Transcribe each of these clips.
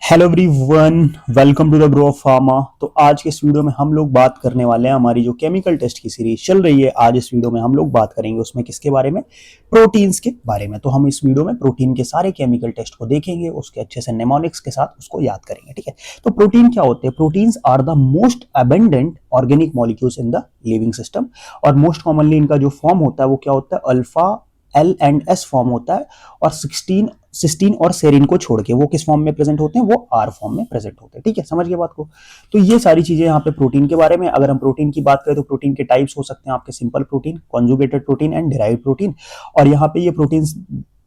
Hello everyone, welcome to the Grow of Pharma. तो आज के इस वीडियो में हम लोग बात करने वाले हैं हमारी जो केमिकल टेस्ट की सीरीज चल रही है। आज इस वीडियो में हम लोग बात करेंगे उसमें किसके बारे में, प्रोटीन्स के बारे में। तो हम इस वीडियो में प्रोटीन के सारे केमिकल टेस्ट को देखेंगे, उसके अच्छे से नेमोनिक्स के साथ उसको याद करेंगे। ठीक है, तो प्रोटीन क्या होते हैं? Proteins are the most abundant organic molecules in the living system. और मोस्ट कॉमनली इनका जो फॉर्म होता है वो क्या होता है? Alpha L and S form होता है। और 16 सिस्टीन और सेरिन को छोड़ के वो किस फॉर्म में प्रेजेंट होते हैं? वो आर फॉर्म में प्रेजेंट होते हैं। ठीक है, समझ गए बात को। तो ये सारी चीजें यहाँ पे प्रोटीन के बारे में। अगर हम प्रोटीन की बात करें तो प्रोटीन के टाइप्स हो सकते हैं आपके simple protein, conjugated protein and derived protein. और यहाँ पे ये प्रोटीन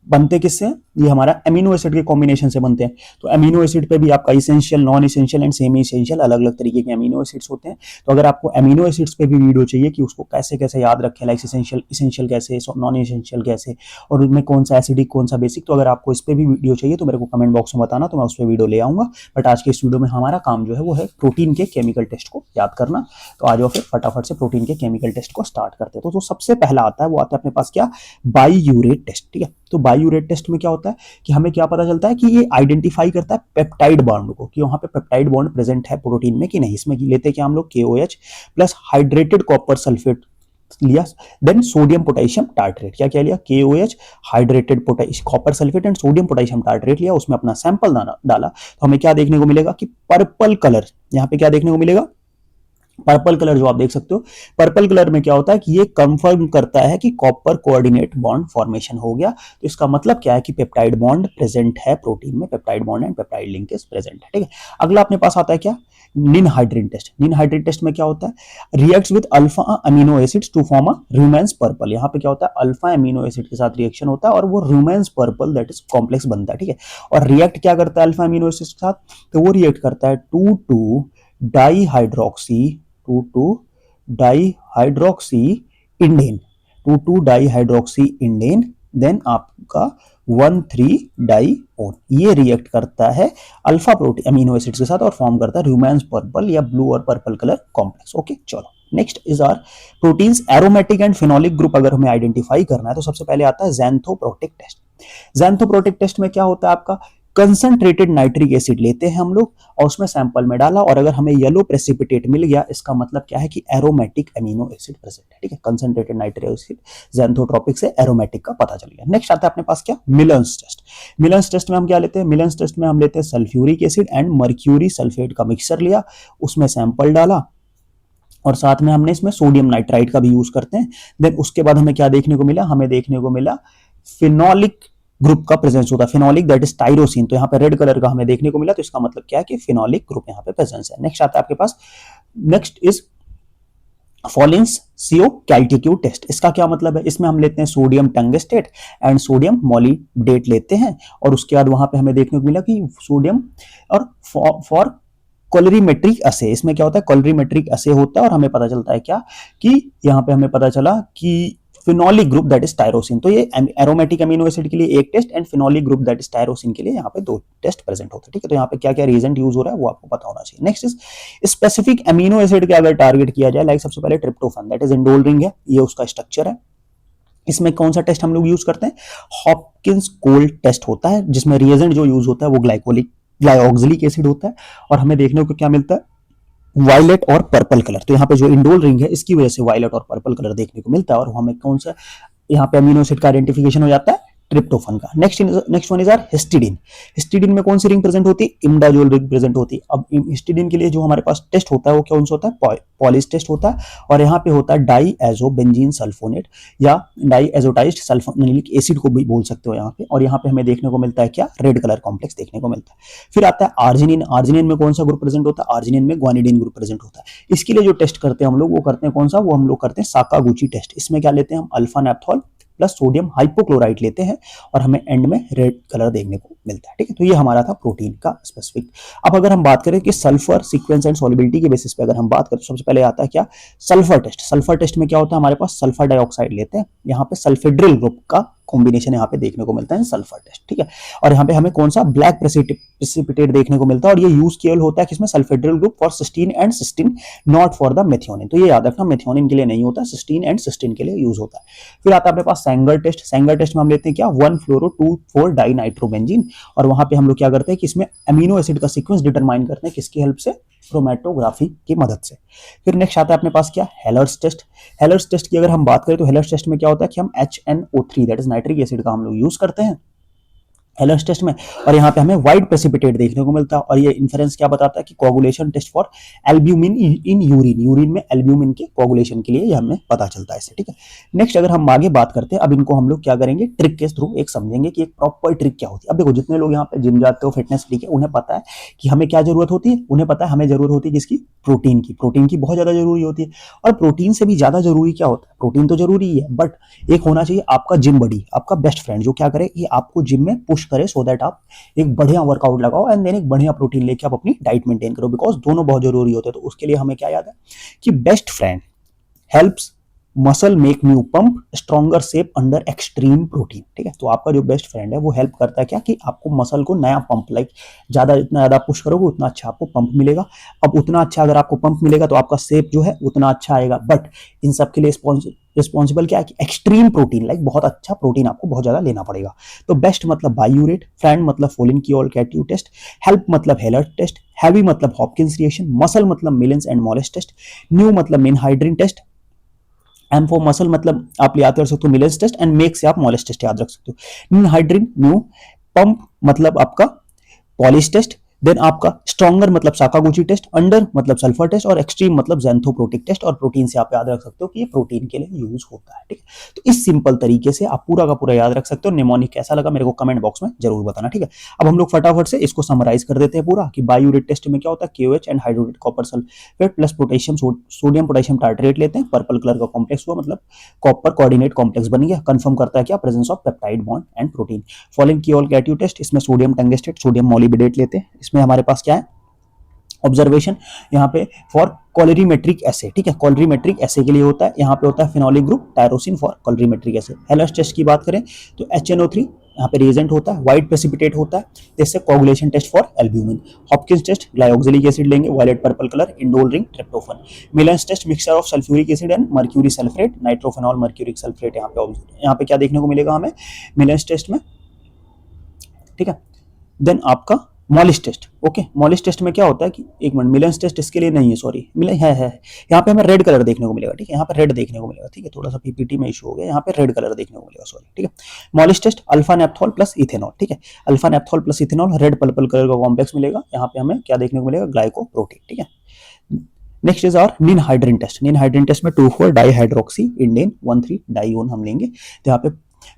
बनते किससे हैं? ये हमारा अमीनो एसिड के कॉम्बिनेशन से बनते हैं। तो अमीनो एसिड पे भी आपका essential, non essential and semi essential अलग अलग तरीके के अमीनो एसिड्स होते हैं। तो अगर आपको अमीनो एसिड्स पे भी वीडियो चाहिए कि उसको कैसे कैसे याद रखें, लाइक इसेंशियल इसेंशियल कैसे, नॉन इसेंशियल कैसे, और उनमें कौन सा एसिडिक कौन सा बेसिक, तो अगर आपको इस पे भी वीडियो चाहिए तो मेरे को कमेंट बॉक्स में बताना, तो मैं उस पर वीडियो ले आऊंगा। बट आज के इस वीडियो में हमारा काम जो है वो है प्रोटीन के केमिकल टेस्ट को याद करना। तो आ जाओ फिर फटाफट से प्रोटीन के केमिकल टेस्ट को स्टार्ट करते हैं। तो जो सबसे पहला आता है वो आता है अपने पास क्या? बाईयूरेट टेस्ट। ठीक है, तो बाईयूरेट टेस्ट में क्या होता है कि हमें क्या पता चलता है कि ये आइडेंटिफाई करता है पेप्टाइड बॉन्ड को, कि वहां पे पेप्टाइड बॉन्ड प्रेजेंट है प्रोटीन में कि नहीं। इसमें लेते क्या हम लोग? KOH plus hydrated copper sulphate लिया, देन सोडियम पोटेशियम टार्ट्रेट। क्या क्या लिया? KOH, hydrated copper sulphate and sodium potassium tartrate लिया। उसमें अपना सैंपल डाला तो हमें क्या देखने को मिलेगा कि पर्पल कलर, यहाँ पे क्या देखने को मिलेगा? पर्पल कलर जो आप देख सकते हो, पर्पल कलर में क्या होता है कि ये कंफर्म करता है कि कॉपर कोऑर्डिनेट बॉन्ड फॉर्मेशन हो गया। तो इसका मतलब क्या है कि पेप्टाइड बॉन्ड प्रेजेंट है प्रोटीन में, peptide bond and peptide linkage present है। ठीक है, अगला अपने पास आता है क्या? Ninhydrin test. निनहाइड्रिन टेस्ट में क्या होता है? Reacts with alpha amino acids to form a Ruhemann's purple. यहाँ पे क्या होता है? अल्फा अमीनो एसिड के साथ रिएक्शन होता है और वो रूमेंस पर्पल दैट इज कॉम्प्लेक्स बनता है। ठीक है, और रिएक्ट क्या करता है अल्फा अमीनो एसिड के साथ? तो वो रिएक्ट करता है 2,2 dihydroxy 2,2 dihydroxy indane, 2,2 dihydroxy indane, then आपका 1,3 डाईओन। ये रिएक्ट करता है अल्फा प्रोटीन अमीनो एसिड्स के साथ और फॉर्म करता है रूमेंस पर्पल या ब्लू और पर्पल कलर कॉम्प्लेक्स। ओके, चलो next is our proteins aromatic and phenolic group. अगर हमें आइडेंटिफाई करना है तो सबसे पहले आता है ज़ैंथोप्रोटिक टेस्ट। ज़ैंथोप्रोटिक टेस्ट में क्या होता है आपका? कंसंट्रेटेड नाइट्रिक एसिड लेते हैं हम लोग और उसमें सैंपल में डाला, और अगर हमें येलो प्रेसिपिटेट मिल गया, इसका मतलब क्या है कि एरोमेटिक अमीनो एसिड प्रेजेंट है। ठीक है, कंसंट्रेटेड नाइट्रिक एसिड ज़ैंथोट्रोपिक से एरोमेटिक का पता चल गया। नेक्स्ट आता है अपने पास क्या? मिलन्स टेस्ट। मिलन्स टेस्ट में हम क्या लेते हैं? मिलन्स टेस्ट में हम लेते हैं sulphuric acid and mercury sulphate का मिक्सचर लिया, उसमें सैंपल डाला और साथ में हमने इसमें सोडियम नाइट्राइट का भी यूज करते हैं। देन उसके बाद हमें क्या देखने को मिला? हमें देखने को मिला फिनोलिक ग्रुप का प्रेजेंस होता है। Phenolic that is tyrosine. तो यहाँ पे रेड कलर का हमें देखने को मिला, तो इसका मतलब क्या है कि फिनोलिक ग्रुप यहाँ पे प्रेजेंस है। नेक्स्ट आता है आपके पास, नेक्स्ट इज फॉलिन्स CO कैल्टिक्यूट टेस्ट। इसका क्या मतलब है? इसमें हम लेते हैं sodium tungstate and sodium molybdate लेते हैं, और उसके बाद वहां पे हमें देखने को मिला कि सोडियम और फॉर कोलरीमेट्रिक असे। इसमें क्या होता है? कोलरीमेट्रिक असे होता है, और हमें पता चलता है क्या कि यहाँ पे हमें पता चला कि phenolic group that is tyrosine. तो ये एरोमेटिक अमीनो एसिड के लिए एक test and phenolic group that is tyrosine के लिए यहाँ पे 2 टेस्ट प्रेजेंट होते हैं। ठीक है, तो यहाँ पे क्या क्या रीजेंट यूज हो रहा है वो आपको पता होना चाहिए। Next is specific amino acid के अगर टारगेट किया जाए, लाइक सबसे पहले tryptophan that is indole ring है, ये उसका स्ट्रक्चर है। इसमें कौन सा टेस्ट हम लोग यूज करते हैं? हॉपकिंस कोल्ड टेस्ट होता है, जिसमें रिएजेंट जो यूज होता है वो ग्लाइऑक्सिलिक एसिड होता है, और हमें देखने को क्या मिलता है? वायलेट और पर्पल कलर। तो यहाँ पे जो इंडोल रिंग है इसकी वजह से वायलेट और पर्पल कलर देखने को मिलता है, और हमें कौन सा यहाँ पे अमीनो एसिड का आइडेंटिफिकेशन हो जाता है? ट्रिप्टोफन का। Next one is our histidine. Histidine में कौन सी रिंग प्रेजेंट होती है? इमिडाजोल रिंग प्रेजेंट होती है। अब हिस्टिडीन के लिए जो हमारे पास टेस्ट होता है वो कौन सा होता है? पॉलिस टेस्ट होता है, और यहाँ पे होता है डाईएजोबेंजीन सल्फोनेट या डाईएजोटाइज्ड सल्फोनिलिक एसिड को भी बोल सकते हो यहाँ पे। और यहाँ पे हमें देखने को मिलता है क्या? रेड कलर कॉम्प्लेक्स देखने को मिलता है। फिर आता है आर्जिनिन। आर्जिनिन में कौन सा ग्रुप प्रेजेंट होता है? आर्जिनिन में ग्वानिडीन ग्रुप प्रेजेंट होता है। इसके लिए जो टेस्ट करते हैं हम लोग वो करते हैं कौन सा? वो हम लोग करते हैं साकागुची टेस्ट। इसमें क्या लेते हैं हम? Alpha naphthol plus sodium hypochlorite लेते हैं, और हमें एंड में रेड कलर देखने को मिलता है। ठीक है, तो ये हमारा था प्रोटीन का स्पेसिफिक। अब अगर हम बात करें कि सल्फर सीक्वेंस एंड सॉल्युबिलिटी के बेसिस पे अगर हम बात करें तो सबसे पहले आता है क्या? Sulphur test. सल्फर टेस्ट में क्या होता है? हमारे पास सल्फर डाइऑक्साइड लेते हैं, यहाँ पे सल्फेड्रिल ग्रुप का कॉम्बिनेशन यहाँ पे देखने को मिलता है सल्फर टेस्ट, ठीक है। और यहाँ पे हमें कौन सा ब्लैक प्रेसिपिटेट देखने को मिलता है, और ये यूज केवल होता है किसमें, sulfhydryl group for cysteine and cystine, not for the methionine. तो ये याद रखना, मेथियोनिन के लिए नहीं होता, सिस्टीन एंड सिस्टीन के लिए यूज होता है। फिर आता है अपने पास सेंगर टेस्ट। सेंगर टेस्ट में हम लेते हैं क्या, 1-फ्लोरो-2,4 डाइनाइट्रोबेंजीन, और वहां पे हम लोग क्या करते हैं कि इसमें अमीनो एसिड का सीक्वेंस डिटरमाइन करते हैं, किसकी हेल्प से, क्रोमेटोग्राफी की मदद से। फिर नेक्स्ट आता है अपने पास क्या, हेलर्स टेस्ट। हेलर्स टेस्ट की अगर हम बात करें तो हेलर्स टेस्ट में क्या होता है कि हम HNO3 that is nitric acid का हम लोग यूज करते हैं हेलर्स टेस्ट में, और यहाँ पे हमें वाइट प्रेसिपिटेट देखने को मिलता है। और ये इन्फरेंस क्या बताता है कि coagulation test for albumin in urine, urine में एल्ब्यूमिन के कोगुलेशन के लिए ये हमें पता चलता है इससे, ठीक है। नेक्स्ट अगर हम आगे बात करते हैं, अब इनको हम लोग क्या करेंगे, ट्रिक के थ्रू एक समझेंगे कि एक प्रॉपर ट्रिक क्या होती है। अब देखो जितने लोग यहाँ पे जिम जाते हो, फिटनेस फ्रीक है, उन्हें पता है कि हमें क्या जरूरत होती है, उन्हें पता है हमें जरूरत होती है किसकी, प्रोटीन की। प्रोटीन की बहुत ज्यादा जरूरी होती है, और प्रोटीन से भी ज्यादा जरूरी क्या होता है, प्रोटीन तो जरूरी ही है, बट एक होना चाहिए आपका जिम बडी, आपका बेस्ट फ्रेंड, जो क्या करे कि आपको जिम में पुश करे, सो दैट आप एक बढ़िया वर्कआउट लगाओ एंड देन एक बढ़िया प्रोटीन लेके आप अपनी डाइट मेंटेन करो, बिकॉज दोनों बहुत जरूरी होते हैं। तो उसके लिए हमें क्या याद है कि best friend helps muscle make new pump stronger shape under extreme protein, ठीक है। तो आपका जो बेस्ट फ्रेंड है वो हेल्प करता है क्या, कि आपको मसल को नया पंप, लाइक ज्यादा जितना ज्यादा पुश करोगे उतना अच्छा आपको पंप मिलेगा। अब उतना अच्छा अगर आपको पंप मिलेगा तो आपका शेप जो है उतना अच्छा आएगा, बट इन सब के लिए रिस्पॉन्सिबल क्या है कि एक्सट्रीम प्रोटीन, लाइक बहुत अच्छा प्रोटीन आपको बहुत ज्यादा लेना पड़ेगा। तो बेस्ट मतलब बायूरेट, फ्रेंड मतलब फोलिन-की-ऑल-कैट्यू टेस्ट, हेल्प मतलब हेलर टेस्ट, हैवी मतलब हॉपकिंस रिएक्शन, मसल मतलब मिलेंस एंड मॉलेस टेस्ट, न्यू मतलब मेनहाइड्रिन टेस्ट, एम फॉर मसल मतलब आप याद कर सकते हो मिलेंस टेस्ट, एंड मेक से आप मॉलेस टेस्ट याद रख सकते हो। हाइड्रिन न्यू, पंप मतलब आपका पॉलिश टेस्ट, देन आपका स्ट्रॉन्गर मतलब साकागुची टेस्ट, अंडर मतलब सल्फर टेस्ट, और एक्सट्रीम मतलब ज़ैंथोप्रोटिक टेस्ट। और प्रोटीन से आप याद रख सकते हो कि ये प्रोटीन के लिए यूज होता है, ठीक है। तो इस सिंपल तरीके से आप पूरा का पूरा याद रख सकते हो। निमोनिक कैसा लगा मेरे को कमेंट बॉक्स में जरूर बताना, ठीक है। अब हम लोग फटाफट से इसको समराइज कर देते हैं पूरा, कि बायूरेट टेस्ट में क्या होता है, KOH and hydrated copper sulphate plus potassium sodium potassium tartrate लेते हैं, पर्पल कलर का कॉम्प्लेक्स हुआ, मतलब कॉपर कोऑर्डिनेट कॉम्प्लेक्स बन गया, कंफर्म करता है क्या, presence of peptide bond and protein. Folin Ciocalteu test, इसमें सोडियम टंगस्टेट सोडियम मॉलिब्डेट लेते हैं, इसमें हमारे पास क्या है, ऑब्जर्वेशन यहाँ पे फॉर कॉलरीमेट्रिक एसे, ठीक है, कॉलरीमेट्रिक एसे के लिए होता है। यहाँ पे होता है phenolic group tyrosine for colorimetric assay. Heller's test की बात करें तो HNO3 यहाँ पे रिएजेंट होता है, व्हाइट प्रेसिपिटेट होता है, जैसे coagulation test for albumin. Hopkins test glyoxylic acid लेंगे, violet purple colour, indole ring tryptophan. Millon's test mixture of sulphuric acid and mercury sulphate, nitrophenol mercuric sulphate. यहाँ पे क्या देखने को मिलेगा हमें मिलेंस टेस्ट में, ठीक है। देन आपका Molisch test, okay, Molisch test में क्या होता है कि एक मिनट, मिलेंस टेस्ट इसके लिए नहीं है, सॉरी, मिले है यहाँ पे हमें रेड कलर देखने को मिलेगा, ठीक है, यहाँ पे रेड देखने को मिलेगा, ठीक है, थोड़ा सा पीपीटी में इशू हो गया, यहाँ पे रेड कलर देखने को मिलेगा, सॉरी, ठीक है। Molisch test alpha naphthol plus ethanol, ठीक है, alpha naphthol plus ethanol, red purple colour का कॉम्प्लेक्स मिलेगा, यहाँ पे हमें क्या देखने को मिलेगा, ग्लाइकोप्रोटीन, ठीक है। Next is our ninhydrin test. Ninhydrin test में 2,4 डाइहाइड्रोक्सी इंडेन 1,3 डाइओन हम लेंगे, तो यहाँ पे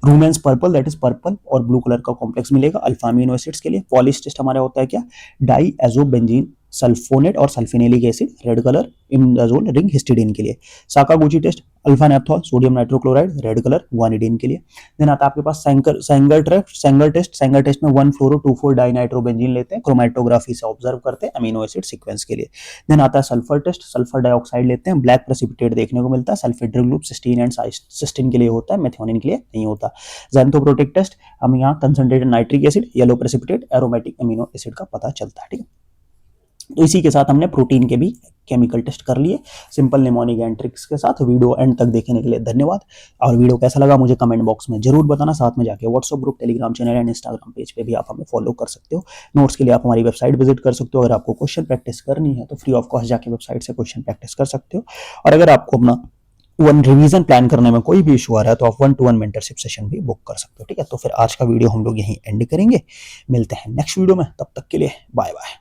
रूमेंस पर्पल, दैट इज पर्पल और ब्लू कलर का कॉम्प्लेक्स मिलेगा अल्फा अमीनो एसिड्स के लिए। पॉलिश टेस्ट हमारा होता है क्या, डाई एजोबेंजीन सल्फोनेट और sulphanilic acid, red colour, imidazole ring histidine के लिए। Sakaguchi test alpha naphthol sodium nitrochloride, red colour, guanidine के लिए। देन आता है आपके पास सेंगर टेस्ट में 1-फ्लोरो-2,4 डाइनाइट्रोबेंजीन लेते हैं, क्रोमेटोग्राफी से ऑब्जर्व करते हैं अमीनो एसिड सीक्वेंस के लिए। देन आता है सल्फर टेस्ट, सल्फर डाइऑक्साइड लेते हैं, ब्लैक प्रेसिपिटेट देखने को मिलता है, सल्फेड्रिल ग्रुप सिस्टीन एंड सिस्टीन के लिए होता है, मेथियोनिन के लिए नहीं होता। ज़ैंथोप्रोटिक टेस्ट, हम यहाँ concentrated nitric acid, yellow precipitate, aromatic amino acid का पता चलता है, ठीक है। तो इसी के साथ हमने प्रोटीन के भी केमिकल टेस्ट कर लिए सिंपल निमोनिक एंड ट्रिक्स के साथ। वीडियो एंड तक देखने के लिए धन्यवाद, और वीडियो कैसा लगा मुझे कमेंट बॉक्स में जरूर बताना। साथ में जाके WhatsApp group, Telegram channel and Instagram page पे भी आप हमें फॉलो कर सकते हो। नोट्स के लिए आप हमारी वेबसाइट विजिट कर सकते हो। अगर आपको क्वेश्चन प्रैक्टिस करनी है तो फ्री ऑफ कॉस्ट जाके वेबसाइट से क्वेश्चन प्रैक्टिस कर सकते हो। और अगर आपको अपना रिवीजन प्लान करने में कोई भी इशू आ रहा है तो आप 1-to-1 मेंटरशिप सेशन भी बुक कर सकते हो, ठीक है। तो फिर आज का वीडियो हम लोग यहीं एंड करेंगे, मिलते हैं नेक्स्ट वीडियो में, तब तक के लिए बाय बाय।